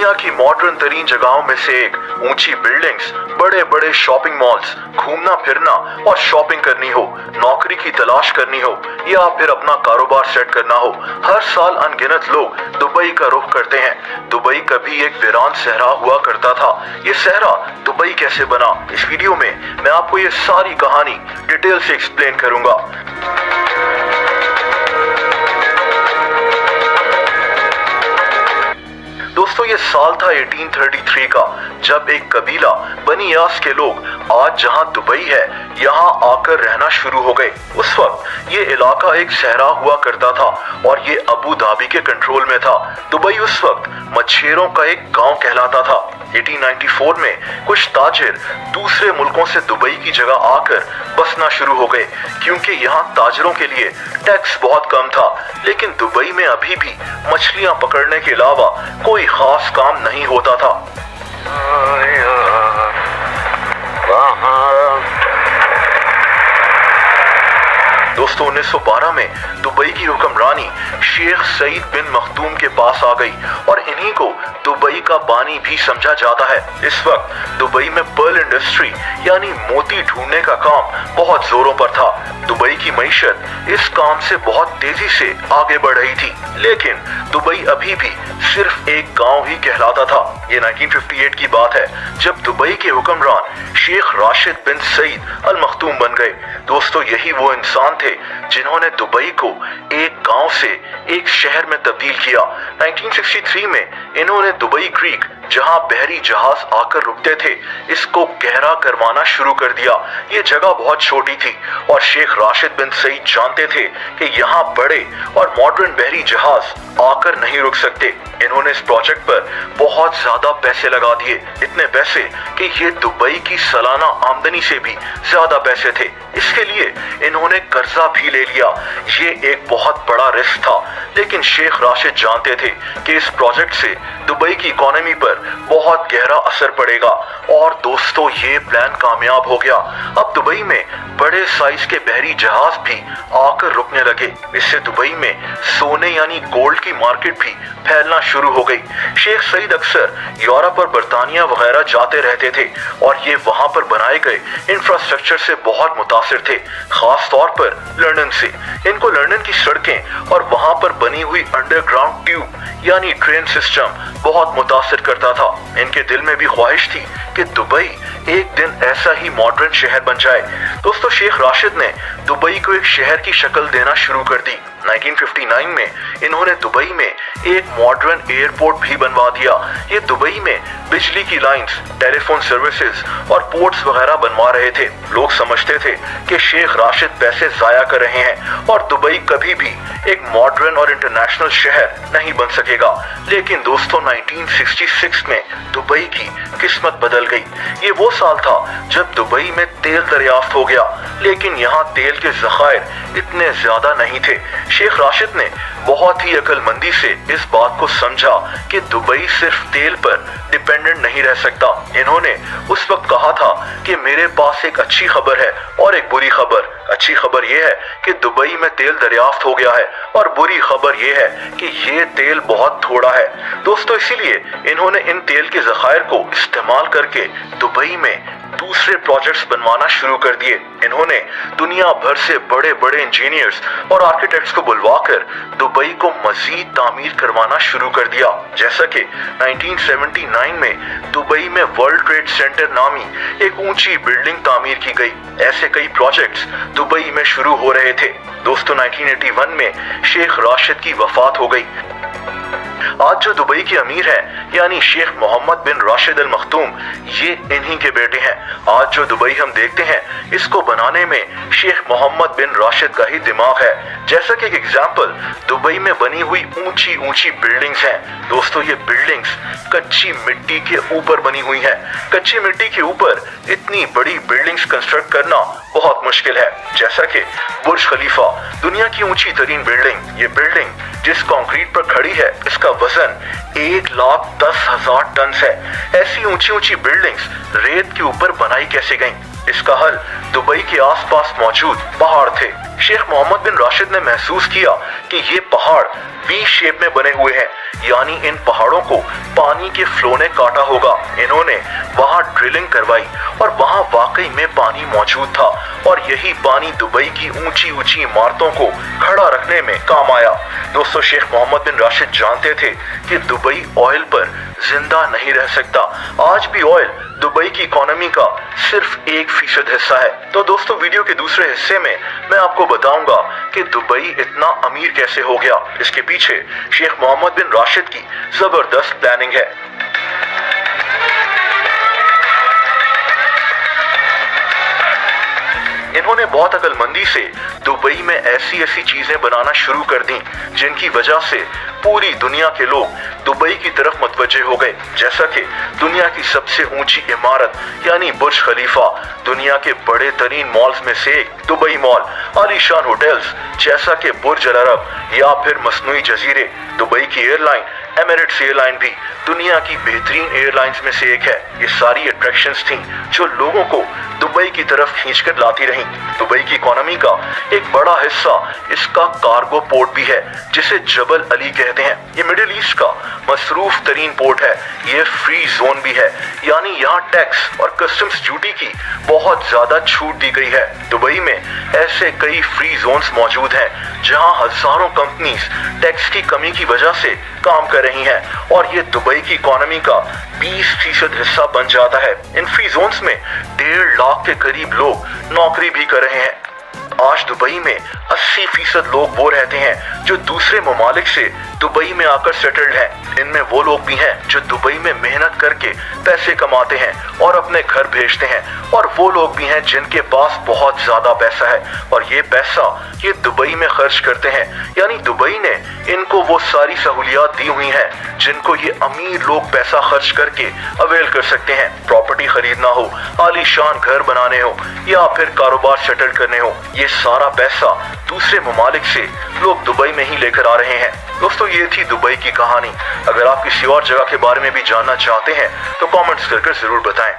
दुनिया की मॉडर्न तरीन जगहों में से एक, ऊंची बिल्डिंग्स, बड़े बड़े शॉपिंग मॉल्स, घूमना फिरना और शॉपिंग करनी हो, नौकरी की तलाश करनी हो या फिर अपना कारोबार सेट करना हो, हर साल अनगिनत लोग दुबई का रुख करते हैं। दुबई कभी एक वीरान सहरा हुआ करता था। ये सहरा दुबई कैसे बना, इस वीडियो में मैं आपको ये सारी कहानी डिटेल से एक्सप्लेन करूंगा। दोस्तों, ये साल था 1833 का, जब एक कबीला बनी यास के लोग आज जहां दुबई है यहां आकर रहना शुरू हो गए। उस वक्त ये इलाका एक सहरा हुआ करता था और ये अबू धाबी के कंट्रोल में था। दुबई उस वक्त मच्छरों का एक गांव कहलाता था। 1894 में कुछ ताजिर दूसरे मुल्कों से दुबई की जगह आकर बसना शुरू हो गए, क्योंकि यहाँ ताजिरों के लिए टैक्स बहुत कम था। लेकिन दुबई में अभी भी मछलियाँ पकड़ने के अलावा कोई खास काम नहीं होता था। दोस्तों, 1912 में दुबई की हुक्मरानी शेख सईद बिन मखदूम के पास आ गई और इन्हीं को दुबई का बानी भी समझा जाता है। इस वक्त दुबई में पर्ल इंडस्ट्री यानी मोती ढूंढने का काम बहुत जोरों पर था। दुबई की मईशत इस काम से बहुत तेजी से आगे बढ़ रही थी, लेकिन दुबई अभी भी सिर्फ एक गांव ही कहलाता था। ये 1958 की बात है, जब दुबई के हुक्मरान शेख राशिद बिन सईद अल मखदूम बन गए। दोस्तों, यही वो इंसान थे जिन्होंने दुबई को एक गांव से एक शहर में तब्दील किया। 1963 में इन्होंने दुबई क्रीक, जहां बहरी जहाज आकर रुकते थे, इसको गहरा करवाना शुरू कर दिया। ये जगह बहुत छोटी थी और शेख राशिद बिन सईद जानते थे कि यहाँ बड़े और मॉडर्न बहरी जहाज आकर नहीं रुक सकते। इन्होंने इस प्रोजेक्ट पर बहुत ज्यादा पैसे लगा दिए, इतने पैसे कि ये दुबई की सालाना आमदनी से भी ज्यादा पैसे थे। इसके लिए इन्होंने कर्जा भी ले लिया। ये एक बहुत बड़ा रिस्क था, लेकिन शेख राशिद जानते थे कि इस प्रोजेक्ट से दुबई की इकोनॉमी पर बहुत गहरा असर पड़ेगा। और दोस्तों, ये प्लान कामयाब हो गया। अब दुबई में बड़े साइज के बहरी जहाज भी आकर रुकने लगे। इससे दुबई में सोने यानी गोल्ड की मार्केट भी फैलना शुरू हो गई। शेख सईद अक्सर यूरोप और बर्तानिया वगैरह जाते रहते थे और ये वहां पर बनाए गए इंफ्रास्ट्रक्चर से बहुत मुतासिर थे, खास तौर पर लंदन से। इनको लंदन की सड़कें और वहां पर बनी हुई अंडरग्राउंड ट्यूब यानी ट्रेन सिस्टम बहुत मुतासिर करता था। इनके दिल में भी ख्वाहिश थी कि दुबई एक दिन ऐसा ही मॉडर्न शहर बन जाए। दोस्तों, शेख राशिद ने दुबई को एक शहर की शक्ल देना शुरू कर दी। 1959 में इन्होंने दुबई में एक मॉडर्न एयरपोर्ट भी बनवा दिया। ये दुबई में बिजली की लाइंस, टेलीफोन सर्विसेज और पोर्ट्स वगैरह बनवा रहे थे। लोग समझते थे कि शेख राशिद पैसे जाया कर रहे हैं और दुबई कभी भी एक मॉडर्न और इंटरनेशनल शहर नहीं बन सकेगा। लेकिन दोस्तों, 1966 में दुबई की किस्मत बदल गई। ये वो साल था जब दुबई में तेल दरियाफ्त हो गया, लेकिन यहाँ तेल के ज़खायर इतने ज्यादा नहीं थे। शेख राशिद ने बहुत ही अक्लमंदी से इस बात को समझा कि दुबई सिर्फ तेल पर डिपेंडेंट नहीं रह सकता। इन्होंने उस वक्त कहा था कि मेरे पास एक अच्छी खबर है और एक बुरी खबर। अच्छी खबर यह है कि दुबई में तेल दरियाफ्त हो गया है और बुरी खबर यह है कि ये तेल बहुत थोड़ा है। दोस्तों, इसीलिए इन्होंने इन तेल के ज़खायर को इस्तेमाल करके दुबई में दूसरे प्रोजेक्ट्स बनवाना शुरू कर दिए। इन्होंने दुनिया भर से बड़े बड़े इंजीनियर्स और आर्किटेक्ट्स को बुलवाकर दुबई को मजीद तामीर करवाना शुरू कर दिया। जैसा कि 1979 में दुबई में वर्ल्ड ट्रेड सेंटर नामी एक ऊंची बिल्डिंग तामीर की गई। ऐसे कई प्रोजेक्ट्स दुबई में शुरू हो रहे थे। दोस्तों, 1981 में शेख राशिद की वफात हो गई। आज जो दुबई के अमीर हैं यानी शेख मोहम्मद बिन राशिद अल मखदूम, ये इन्हीं के बेटे हैं। आज जो दुबई हम देखते हैं, इसको बनाने में शेख मोहम्मद बिन राशिद का ही दिमाग है। जैसा कि एक एग्जाम्पल, दुबई में बनी हुई ऊंची ऊंची बिल्डिंग्स हैं। दोस्तों, ये बिल्डिंग्स कच्ची मिट्टी के ऊपर बनी हुई हैं। कच्ची मिट्टी के ऊपर इतनी बड़ी बिल्डिंग्स कंस्ट्रक्ट करना बहुत मुश्किल है। जैसा कि बुर्ज खलीफा, दुनिया की ऊंची तरीन बिल्डिंग, ये बिल्डिंग जिस कंक्रीट पर खड़ी है, इसका वजन 1,10,000 टन है। ऐसी ऊंची ऊंची बिल्डिंग्स रेत के ऊपर बनाई कैसे गईं? इसका हल दुबई के आसपास मौजूद पहाड़ थे। शेख मोहम्मद बिन राशिद ने महसूस किया कि ये पहाड़ वी शेप में बने हुए हैं, यानी इन पहाड़ों को पानी के फ्लो ने काटा होगा। इन्होंने वहां ड्रिलिंग करवाई और वहां वाकई में पानी मौजूद था और यही पानी दुबई की ऊंची ऊंची इमारतों को खड़ा रखने में काम आया। दोस्तों, शेख मोहम्मद बिन राशिद जानते थे कि दुबई ऑयल पर जिंदा नहीं रह सकता। आज भी ऑयल दुबई की इकोनॉमी का सिर्फ 1% हिस्सा है। तो दोस्तों, वीडियो के दूसरे हिस्से में मैं आपको बताऊंगा कि दुबई इतना अमीर कैसे हो गया। इसके पीछे शेख मोहम्मद बिन राशिद की जबरदस्त प्लानिंग है। इन्होंने बहुत अक्लमंदी से दुबई में ऐसी ऐसी चीजें बनाना शुरू कर दी जिनकी वजह से पूरी दुनिया के लोग दुबई की तरफ मुतवज्जे हो गए। जैसा कि दुनिया की सबसे ऊंची इमारत यानी बुर्ज खलीफा, दुनिया के बड़े तरीन मॉल्स में से एक दुबई मॉल, आलीशान होटल्स जैसा कि बुर्ज अल अरब या फिर मस्नूई जजीरे, दुबई की एयरलाइन एमिरेट्स एयरलाइन भी दुनिया की बेहतरीन एयरलाइंस में से एक है। ये सारी अट्रैक्शंस थीं जो लोगों को दुबई की तरफ खींचकर लाती रहीं। दुबई की इकोनॉमी का एक बड़ा हिस्सा इसका कार्गो पोर्ट भी है जिसे जबल अली कहते हैं। ये मिडिल ईस्ट का मसरूफ तरीन पोर्ट है। ये फ्री जोन भी है, यानी यहाँ टैक्स और कस्टम्स ड्यूटी की बहुत ज्यादा छूट दी गई है। दुबई में ऐसे कई फ्री जोन्स मौजूद हैं जहाँ हजारों कंपनीज टैक्स की कमी की वजह से काम कर रही हैं और ये दुबई की इकोनॉमी का 20% हिस्सा बन जाता है। इन फ्री जोन्स में 1.5 लाख के करीब लोग नौकरी भी कर रहे हैं। आज दुबई में 80% लोग वो रहते हैं जो दूसरे ममालिक से दुबई में आकर सेटल्ड हैं। इनमें वो लोग भी हैं जो दुबई में मेहनत करके पैसे कमाते हैं और अपने घर भेजते हैं, और वो लोग भी हैं जिनके पास बहुत ज्यादा पैसा है और ये पैसा ये दुबई में खर्च करते हैं। यानी दुबई ने इनको वो सारी सहूलियात दी हुई हैं जिनको ये अमीर लोग पैसा खर्च करके अवेल कर सकते हैं। प्रॉपर्टी खरीदना हो, आलीशान घर बनाने हो या फिर कारोबार सेटल करने हो, ये सारा पैसा दूसरे ममालिक से लोग दुबई में ही लेकर आ रहे हैं। दोस्तों, ये थी दुबई की कहानी। अगर आप किसी और जगह के बारे में भी जानना चाहते हैं तो कमेंट्स करके जरूर बताएं।